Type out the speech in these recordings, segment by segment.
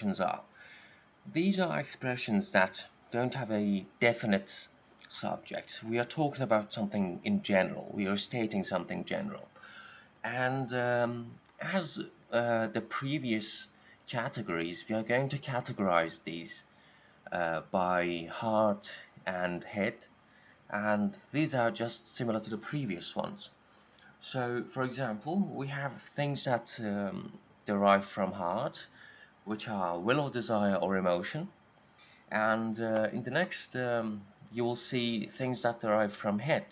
are. These are expressions that don't have a definite subject. We are talking about something in general. We are stating something general. And as the previous categories, we are going to categorize these by heart and head, and these are just similar to the previous ones. So, for example, we have things that derive from heart, which are will or desire or emotion, and in the next you will see things that derive from head,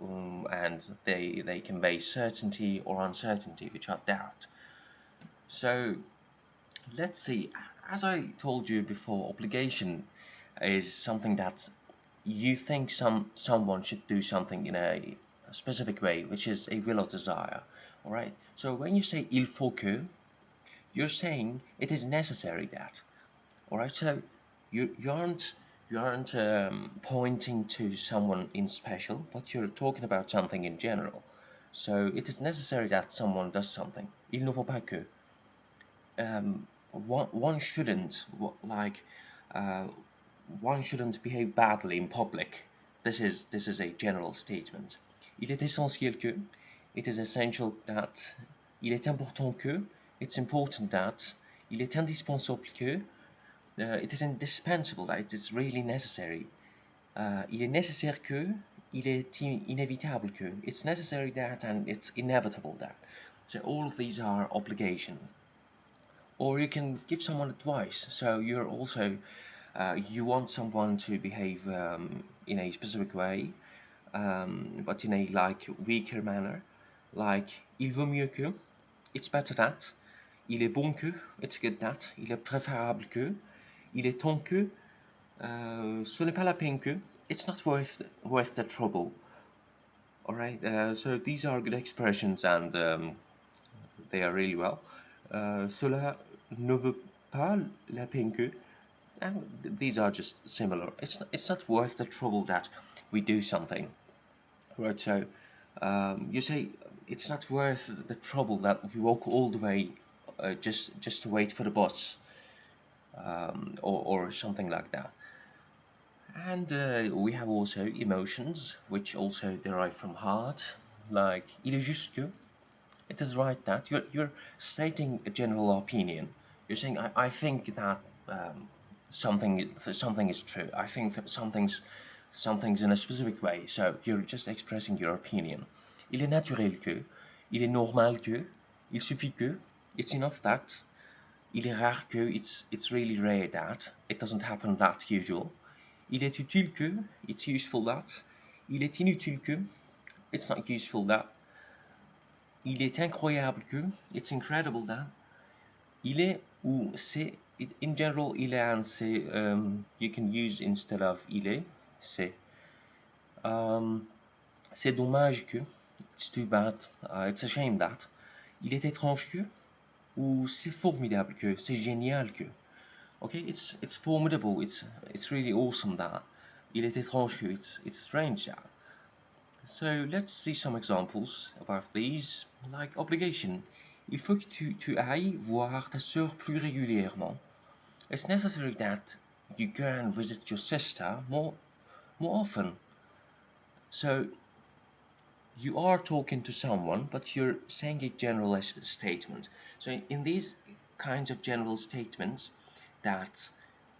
and they convey certainty or uncertainty, which are doubt. So let's see, as I told you before, obligation is something that you think someone should do something in a specific way, which is a will or desire. All right. So when you say il faut que, you're saying it is necessary that. All right. So you aren't pointing to someone in special, but you're talking about something in general. So it is necessary that someone does something. Il ne faut pas que. One shouldn't uh, one shouldn't behave badly in public. This is a general statement. Il est essentiel que, it is essential that, il est important que, it's important that, il est indispensable que, it is indispensable that, it is really necessary. Il est nécessaire que, il est inévitable que, it's necessary that and it's inevitable that. So all of these are obligation. Or you can give someone advice. So you're also you want someone to behave in a specific way, but in a weaker manner. Like il vaut mieux que, it's better that. Il est bon que, it's good that. Il est préférable que, il est temps que, ce n'est pas la peine que, it's not worth the trouble. All right. So these are good expressions, and they are really well. Cela ne vaut pas la peine que. And these are just similar. It's not worth the trouble that we do something, right? So you say it's not worth the trouble that we walk all the way just to wait for the bus, or something like that. And we have also emotions, which also derive from heart, like il est juste que. It is right that you're stating a general opinion. You're saying I think that something is true. I think that something's in a specific way. So you're just expressing your opinion. Il est naturel que, il est normal que, il suffit que, it's enough that, il est rare que, it's really rare that, it doesn't happen that usual. Il est utile que, it's useful that, il est inutile que, it's not useful that. Il est incroyable que, it's incredible that. Il est ou c'est, in general, il est and c'est, you can use instead of il est, c'est. C'est dommage que, it's too bad, it's a shame that. Il est étrange que, ou c'est formidable que, c'est génial que. Okay, it's formidable, it's really awesome that. Il est étrange que, it's strange that. So let's see some examples about these, like obligation. Il faut que tu ailles voir ta sœur plus régulièrement. It's necessary that you go and visit your sister more often. So you are talking to someone, but you're saying a general statement. So in these kinds of general statements that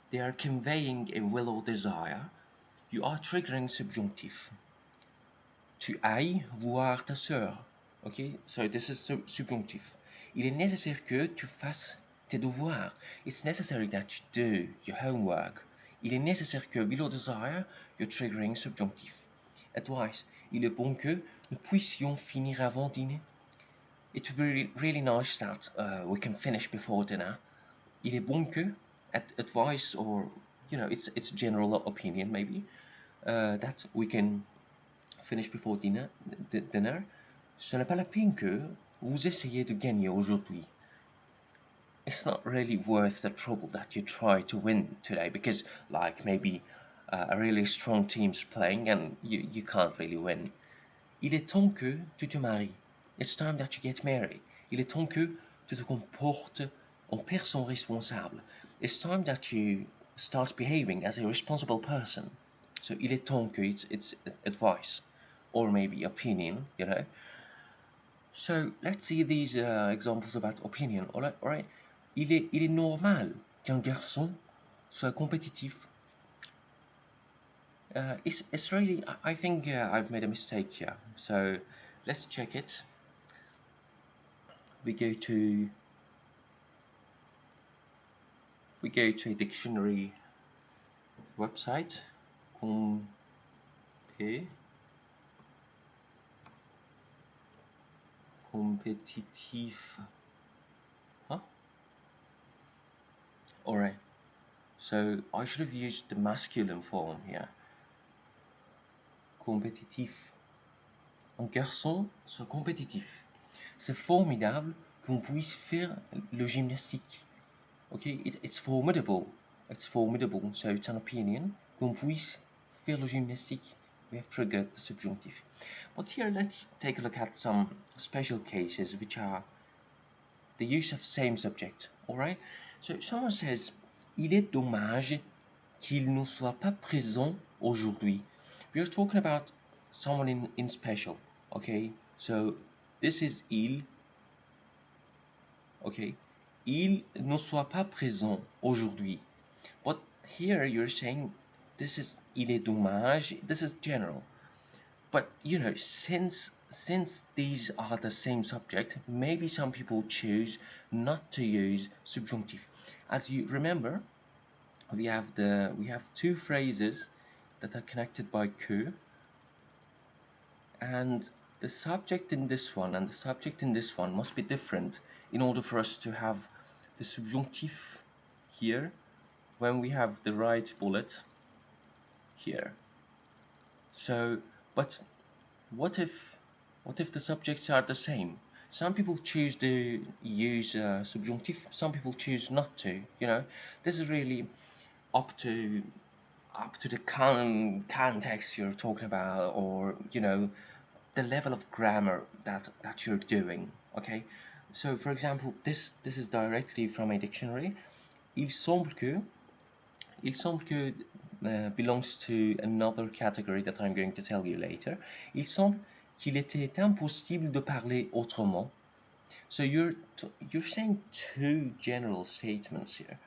they are conveying a will or desire, you are triggering subjunctif. Tu ailles voir ta sœur. Okay, so this is subjunctif. Il est nécessaire que tu fasses tes devoirs. It's necessary that you do your homework. Il est nécessaire que, will or desire, you're triggering subjunctif. Advice. Il est bon que nous puissions finir avant dîner. It would be really nice that we can finish before dinner. Il est bon que, advice, or it's general opinion maybe, that we can finish before dinner. Ce n'est pas la peine que vous essayez de gagner aujourd'hui. It's not really worth the trouble that you try to win today, because maybe a really strong team's playing and you can't really win. Il est temps que tu te maries. It's time that you get married. Il est temps que tu te comportes en personne responsable. it's time that you start behaving as a responsible person. So il est temps que it's advice or maybe opinion, you know. So let's see these examples about opinion. All right. Il est normal qu'un garçon soit compétitif. It's really, I think I've made a mistake here. So let's check it. We go to a dictionary website. Competitif. Huh? Alright. So I should have used the masculine form here. Compétitif. Un garçon soit compétitif. C'est formidable qu'on puisse faire le gymnastique. Okay, it's formidable. It's formidable. So it's an opinion. Qu'on puisse faire le gymnastique. We have triggered the subjunctive. But here let's take a look at some special cases which are the use of same subject. Alright? So someone says, il est dommage qu'il ne soit pas présent aujourd'hui. We are talking about someone in special. Okay? So this is il. Okay? Il ne soit pas présent aujourd'hui. But here you're saying this is il est dommage. This is general. But you know, since these are the same subject, maybe some people choose not to use subjunctive. As you remember, we have two phrases that are connected by que, and the subject in this one and the subject in this one must be different in order for us to have the subjunctive here when we have the right bullet here. So, but what if the subjects are the same? Some people choose to use subjunctive, some people choose not to. You know, this is really up to the context you're talking about, or you know, the level of grammar that you're doing. Okay, so for example, this is directly from a dictionary. Il semble que belongs to another category that I'm going to tell you later. Il semble qu'il était impossible de parler autrement. So you're saying two general statements here.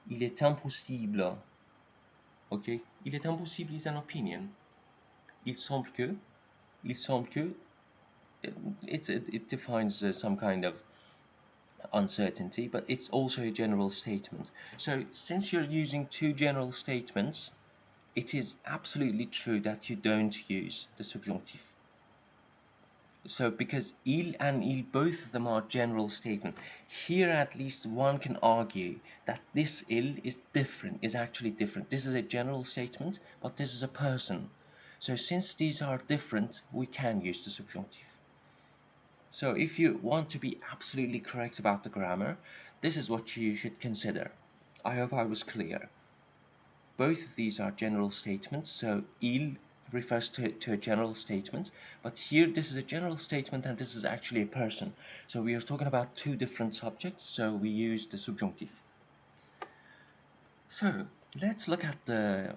Il est impossible. Okay? Il est impossible is an opinion. Il semble que. It defines some kind of uncertainty, but it's also a general statement. So since you're using two general statements, it is absolutely true that you don't use the subjunctive. So because il and il, both of them are general statement. Here at least one can argue that this il is different, is actually different. This is a general statement, but this is a person. So since these are different, we can use the subjunctive. So if you want to be absolutely correct about the grammar, this is what you should consider. I hope I was clear. Both of these are general statements, so il refers to a general statement, but here this is a general statement and this is actually a person. So we are talking about two different subjects, so we use the subjunctive. So let's look at the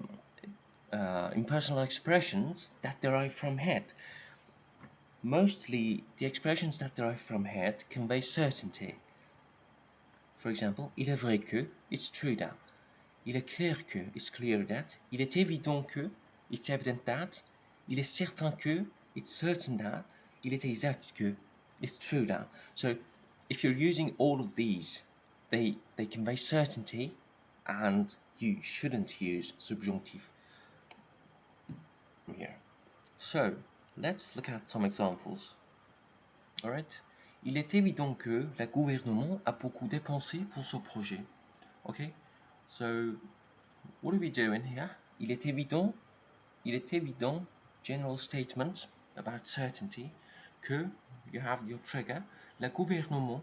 impersonal expressions that derive from head. Mostly the expressions that derive from head convey certainty. For example, il est vrai que, it's true that. Il est clair que, it's clear that. Il est évident que, it's evident that. Il est certain que, it's certain that. Il est exact que, it's true that. So if you're using all of these, they convey certainty, and you shouldn't use subjunctive here. So let's look at some examples. Alright. Il est évident que le gouvernement a beaucoup dépensé pour ce projet. Okay. So what are we doing here? Il est évident, general statement about certainty, que, you have your trigger, le gouvernement,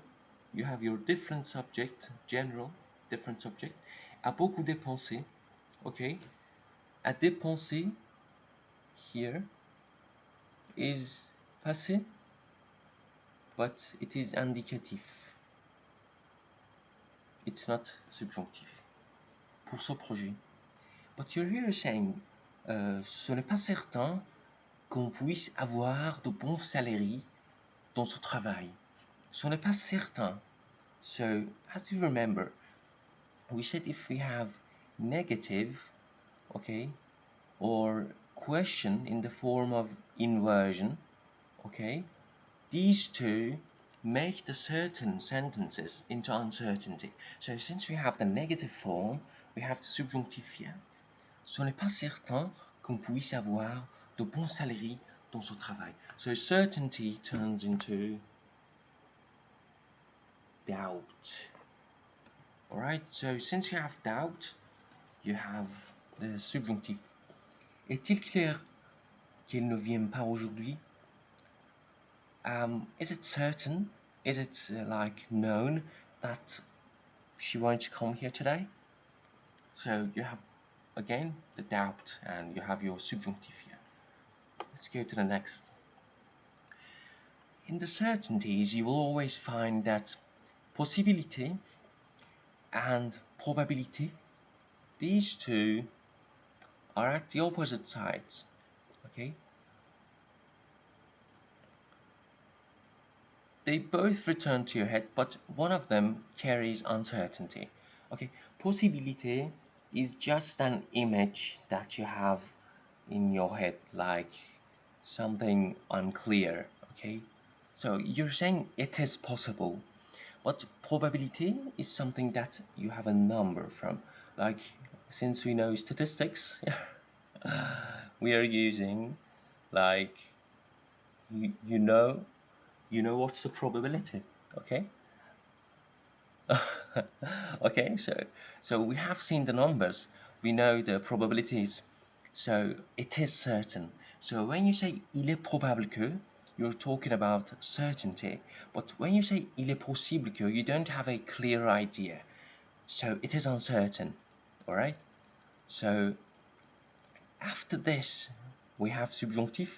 you have your different subject, general, different subject, a beaucoup dépensé, okay, a dépensé here is passé, but it is indicatif. It's not subjunctive. pour ce projet. But you're here saying, ce n'est pas certain qu'on puisse avoir de bons salaires dans ce travail. Ce n'est pas certain. So, as you remember, we said if we have negative, okay, or question in the form of inversion, okay, these two make the certain sentences into uncertainty. So since we have the negative form, we have the subjonctif here. Ce n'est pas certain qu'on puisse avoir de bons salaires dans ce travail. So certainty turns into doubt. Alright, so since you have doubt, you have the subjonctif. Est-il clair qu'elle ne vient pas aujourd'hui? Is it certain? Is it like known that she won't come here today? So you have again the doubt and you have your subjunctive here. Let's go to the next. In the certainties, you will always find that possibility and probability, these two are at the opposite sides. Okay? They both return to your head, but one of them carries uncertainty. Okay, possibility is just an image that you have in your head, like something unclear. Okay, so you're saying it is possible, but probability is something that you have a number from. Like, since we know statistics, we are using like you know what's the probability, okay? Okay, so we have seen the numbers, we know the probabilities, so it is certain. So when you say il est probable que, you're talking about certainty, but when you say il est possible que, you don't have a clear idea, so it is uncertain. All right, so after this we have subjonctif,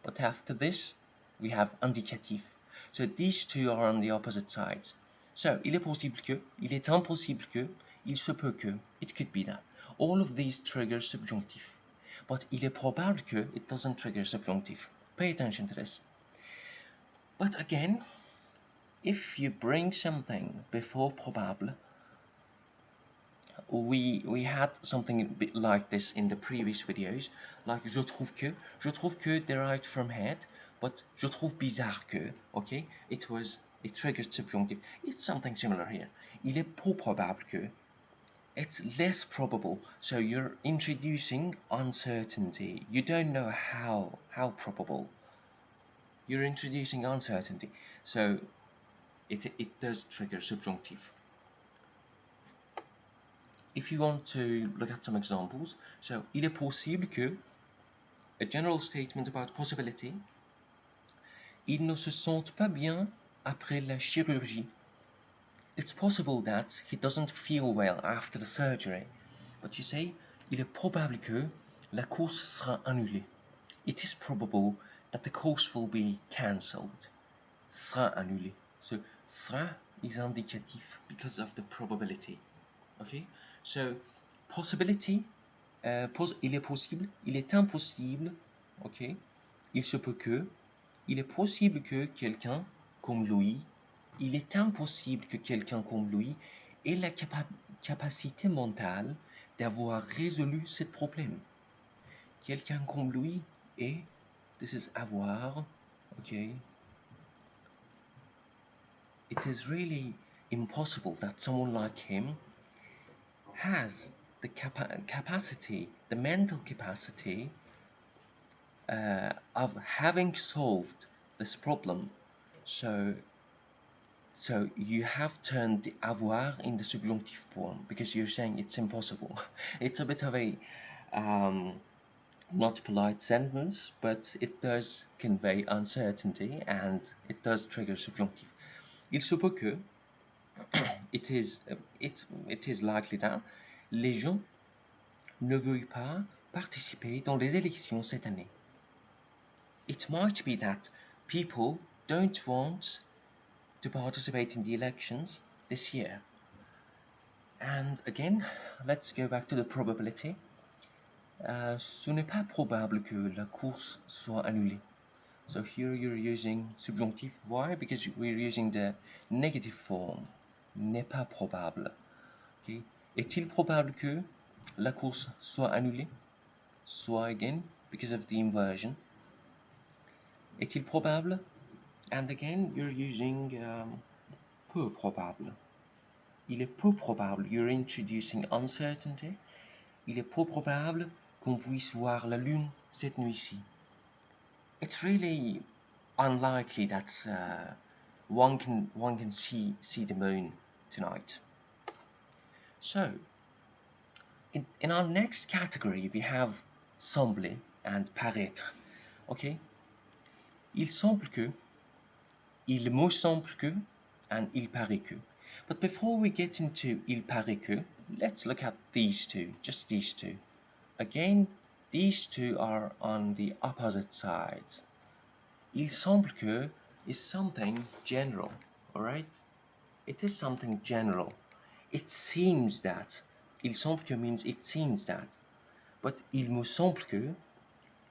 but after this we have indicatif. So these two are on the opposite sides. So, il est possible que, il est impossible que, il se peut que, it could be that. All of these trigger subjunctive. But il est probable que, it doesn't trigger subjunctive. Pay attention to this. But again, if you bring something before probable, we had something a bit like this in the previous videos, like je trouve que derived from head, but je trouve bizarre que, okay, it triggered subjunctive. It's something similar here. Il est peu probable que, it's less probable, so you're introducing uncertainty. You don't know how probable. You're introducing uncertainty, so it does trigger subjunctive. If you want to look at some examples, so il est possible que, a general statement about possibility, il ne se sente pas bien après la chirurgie. It's possible that he doesn't feel well after the surgery, but you say, il est probable que la course sera annulée. It is probable that the course will be cancelled. Sera annulé. So, sera is indicative because of the probability. Okay, so possibility, il est possible, il est impossible, ok, il se peut que, il est possible que quelqu'un comme lui, il est impossible que quelqu'un comme lui ait la capacité mentale d'avoir résolu ce problème. Quelqu'un comme lui est, this is avoir, ok, it is really impossible that someone like him has the capacity, the mental capacity of having solved this problem. So you have turned the avoir in the subjunctive form because you're saying it's impossible. It's a bit of a not polite sentence, but it does convey uncertainty and it does trigger subjunctive. Il se peut que it is likely that les gens ne veuillent pas participer dans les élections cette année. It might be that people don't want to participate in the elections this year. And again, let's go back to the probability. Ce n'est pas probable que la course soit annulée. So here you're using subjonctif. Why? Because we're using the negative form. N'est pas probable. Okay. Est-il probable que la course soit annulée? Soit again, because of the inversion. Est-il probable? And again, you're using peu probable. Il est peu probable. You're introducing uncertainty. Il est peu probable qu'on puisse voir la lune cette nuit-ci. It's really unlikely that one can see the moon tonight. So, in our next category, we have sembler and paraître. Okay? Il semble que, il me semble que, and il paraît que. But before we get into il paraît que, let's look at these two, just these two. Again, these two are on the opposite sides. Il semble que is something general, alright? It is something general. It seems that. Il semble que means it seems that. But il me semble que,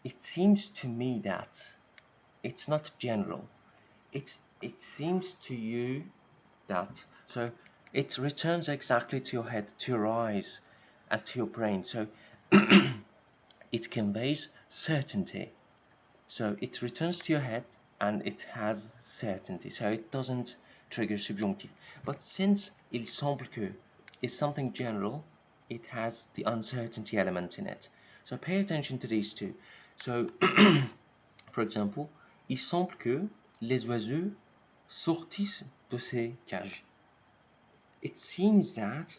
it seems to me that. It's not general. It seems to you that. So it returns exactly to your head, to your eyes, and to your brain. So it conveys certainty. So it returns to your head and it has certainty. So it doesn't trigger subjunctive. But since il semble que is something general, it has the uncertainty element in it. So pay attention to these two. So, for example, il semble que les oiseaux sortissent de ces cages. It seems that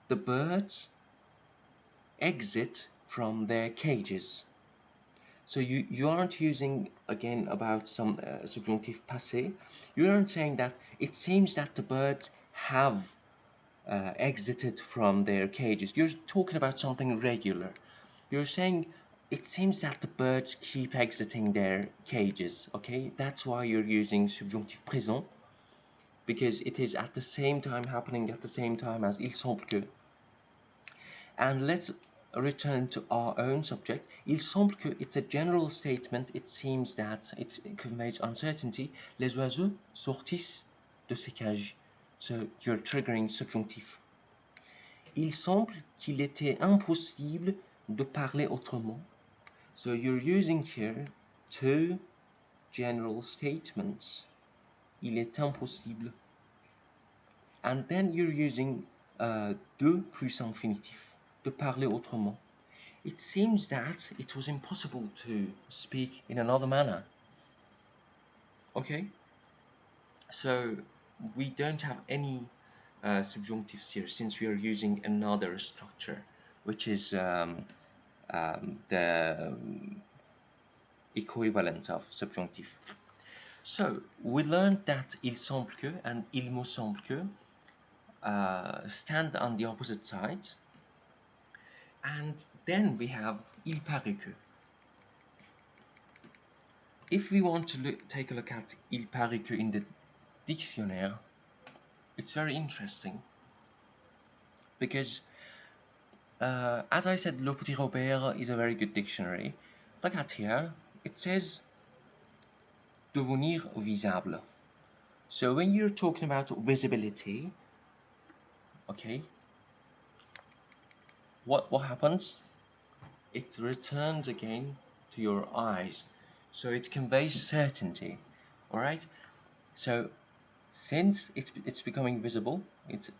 the birds exit from their cages. So you aren't using, again, about some subjunctive passé. You aren't saying that it seems that the birds have exited from their cages. You're talking about something regular. You're saying it seems that the birds keep exiting their cages, okay? That's why you're using subjunctive présent, because it is at the same time happening at the same time as il semble que. And let's return to our own subject. Il semble que it's a general statement. It seems that it conveys uncertainty. Les oiseaux sortissent de ces cages. So you're triggering subjunctif. Il semble qu'il était impossible de parler autrement. So you're using here two general statements. Il est impossible. And then you're using de plus infinitif. De parler autrement. It seems that it was impossible to speak in another manner. Okay? So we don't have any subjunctives here since we are using another structure, which is the equivalent of subjunctive. So we learned that il semble que and il me semble que stand on the opposite sides. And then we have il paraît que. If we want to take a look at il paraît que in the dictionnaire, it's very interesting because as I said, Le Petit Robert is a very good dictionary. Look at here, it says devenir visible. So when you're talking about visibility, okay, what happens? It returns again to your eyes. So it conveys certainty, alright? So since it's becoming visible, it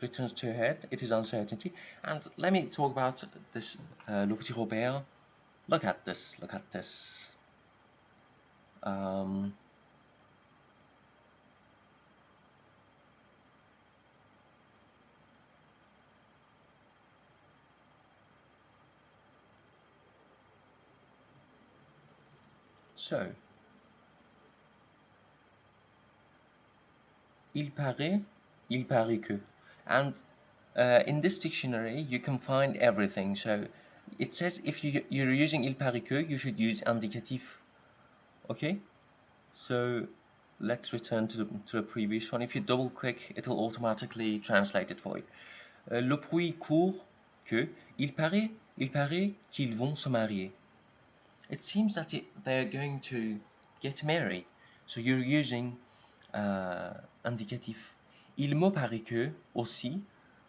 returns to your head, it is uncertainty. And let me talk about this Le Petit Robert. Look at this, look at this. So, il paraît que. And in this dictionary, you can find everything. So, it says if you're using il paraît que, you should use indicatif. Okay? So, let's return to the previous one. If you double click, it'll automatically translate it for you. Le bruit court que il paraît qu'ils vont se marier. It seems that they're going to get married. So you're using indicatif. Il me paraît que aussi.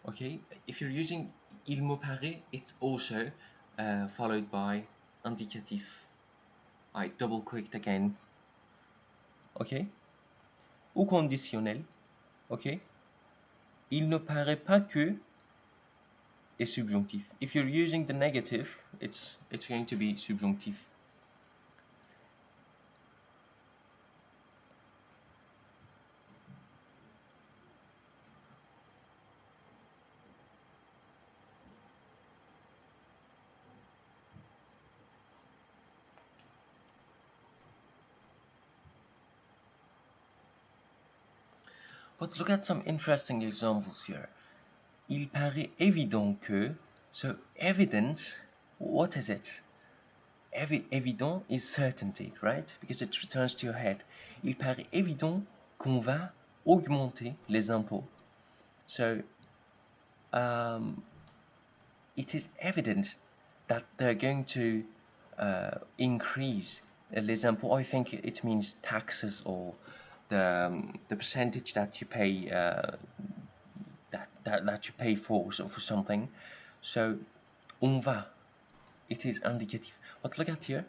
Okay, if you're using il me paraît, it's also followed by indicatif. I double clicked again. Okay. Ou conditionnel. Okay. Il ne paraît pas que est subjonctif. If you're using the negative, it's going to be subjonctif. But look at some interesting examples here. Il paraît évident que, so evident, what is it? Évident is certainty, right? Because it returns to your head. Il paraît évident qu'on va augmenter les impôts. So, it is evident that they're going to increase les impôts. I think it means taxes or the percentage that you pay that you pay for something. So on va, it is indicative. But look at here.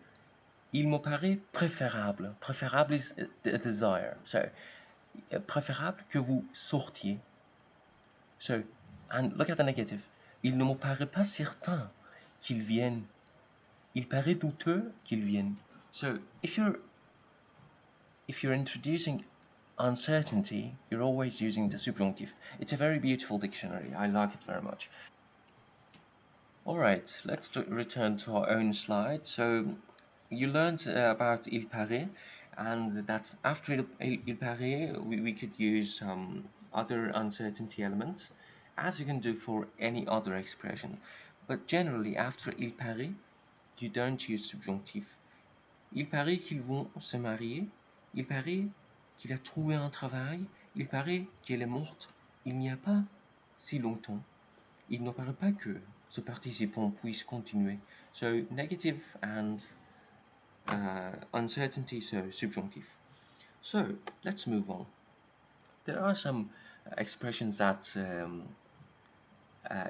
Il me paraît préférable. Préférable is a desire. So préférable que vous sortiez. So, and look at the negative. Il ne me paraît pas certain qu'il vienne. Il paraît douteux qu'il vienne. So if you're introducing uncertainty, you're always using the subjunctive. It's a very beautiful dictionary. I like it very much. Alright, let's return to our own slide. So you learned about il paraît, and that after il paraît, we could use some other uncertainty elements, as you can do for any other expression. But generally, after il paraît, you don't use subjonctif. Il paraît qu'ils vont se marier. Il paraît qu'il a trouvé un travail. Il paraît qu'elle est morte il n'y a pas si longtemps. Il ne paraît pas que ce participant puisse continuer. So negative and uncertainty, so subjunctive. So let's move on. There are some expressions that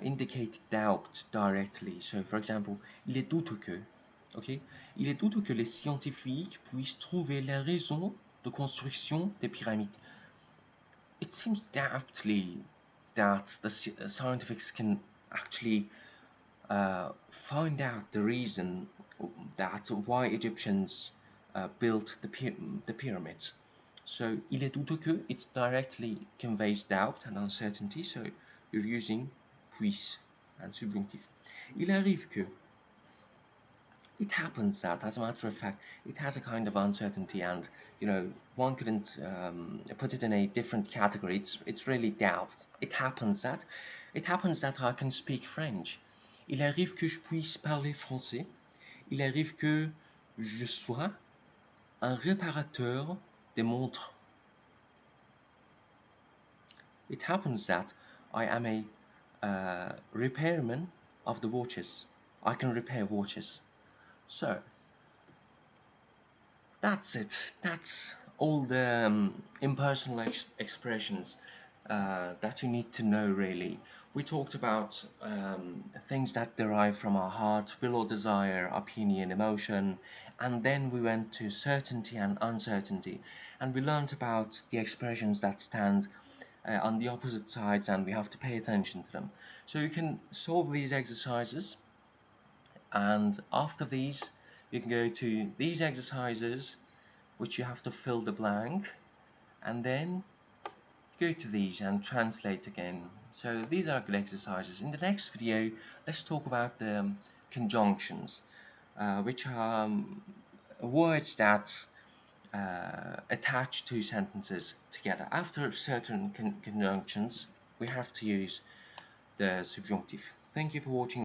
indicate doubt directly. So for example, il est douteux que. Okay? Il est douteux que les scientifiques puissent trouver la raison de construction des pyramides. It seems doubtly that the scientists can actually find out the reason that why Egyptians built the pyramids. So il est douteux que, it directly conveys doubt and uncertainty, so you're using puisse and subjunctif. Il arrive que, it happens that, as a matter of fact, it has a kind of uncertainty, and one couldn't put it in a different category. It's really doubt. It happens that I can speak French. Il arrive que je puisse parler français. Il arrive que je sois un réparateur de montres. It happens that I am a repairman of the watches. I can repair watches. So that's it. That's all the impersonal expressions that you need to know, really. We talked about things that derive from our heart, will or desire, opinion, emotion, and then we went to certainty and uncertainty, and we learned about the expressions that stand on the opposite sides, and we have to pay attention to them. So you can solve these exercises, and after these you can go to these exercises, which you have to fill the blank, and then go to these and translate again. So these are good exercises. In the next video, let's talk about the conjunctions, which are words that attach two sentences together. After certain conjunctions, we have to use the subjunctive. Thank you for watching.